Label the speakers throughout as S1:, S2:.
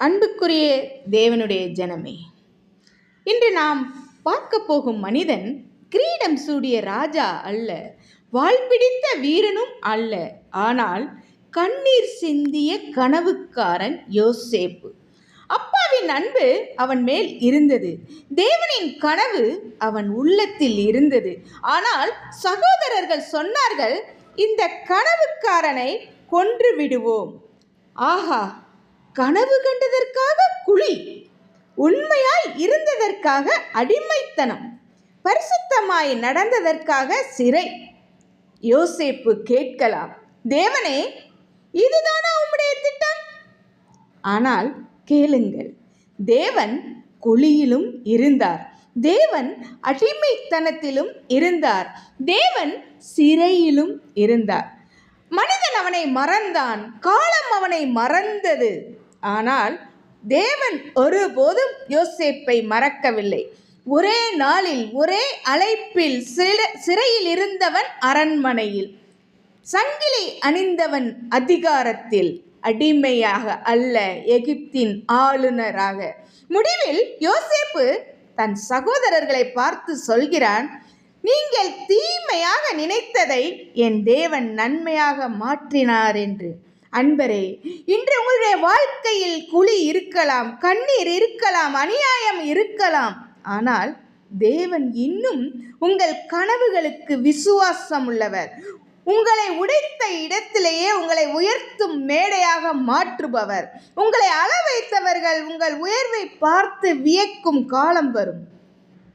S1: அன்புக்குரிய தேவனுடைய ஜனமே, இன்று நாம் பார்க்க போகும் மனிதன் கிரீடம் சூடிய ராஜா அல்ல, வாழ்பிடித்த வீரனும் அல்ல, ஆனால் கண்ணீர் சிந்திய கனவுக்காரன் யோசேப்பு. அப்பாவின் அன்பு அவன் மேல் இருந்தது, தேவனின் கனவு அவன் உள்ளத்தில் இருந்தது. ஆனால் சகோதரர்கள் சொன்னார்கள், இந்த கனவுக்காரனை கொன்று விடுவோம். ஆஹா, கனவு கண்டதற்காக குழி, உண்மையாய் இருந்ததற்காக அடிமைத்தனம், பரிசுத்தமாய் நடந்ததற்காக சிறை. யோசேப்பு கேட்கலாம், தேவனே, இதுதானா உம்முடைய திட்டம்? ஆனால் கேளுங்கள், தேவன் குழியிலும் இருந்தார், தேவன் அடிமைத்தனத்திலும் இருந்தார், தேவன் சிறையிலும் இருந்தார். மனிதன் அவனை மறந்தான், காலம் அவனை மறந்தது. ஆனால் தேவன் ஒருபோதும் யோசேப்பை மறக்கவில்லை. ஒரே நாளில், ஒரே அழைப்பில் சிறையில் இருந்தவன் அரண்மனையில், சங்கிலி அணிந்தவன் அதிகாரத்தில், அடிமையாக அல்ல, எகிப்தின் ஆளுநராக. முடிவில் யோசேப்பு தன் சகோதரர்களை பார்த்து சொல்கிறான், நீங்கள் தீமையாக நினைத்ததை என் தேவன் நன்மையாக மாற்றினார் என்று. அன்பரே, இன்று உங்களுடைய வாழ்க்கையில் குழி இருக்கலாம், கண்ணீர் இருக்கலாம், அநியாயம் இருக்கலாம். ஆனால் தேவன் இன்னும் உங்கள் கனவுகளுக்கு விசுவாசம் உள்ளவர். உங்களை உடைத்த இடத்திலேயே உங்களை உயர்த்தும் மேடையாக மாற்றுபவர். உங்களை அள வைத்தவர்கள் உங்கள் உயர்வை பார்த்து வியக்கும் காலம் வரும்.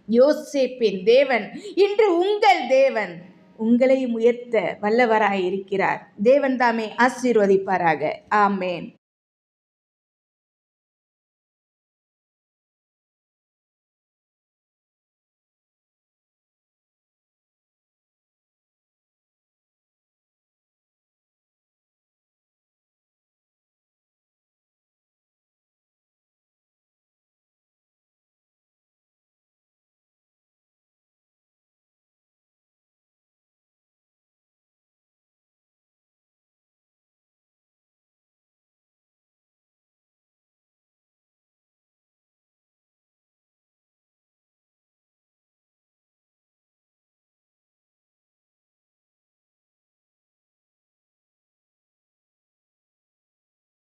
S1: யோசேப்பின் தேவன் இன்று உங்கள் தேவன், உங்களையும் உயர்த்த வல்லவராய் இருக்கிறார். தேவன் தாமே ஆசீர்வதிப்பாராக. ஆமேன்.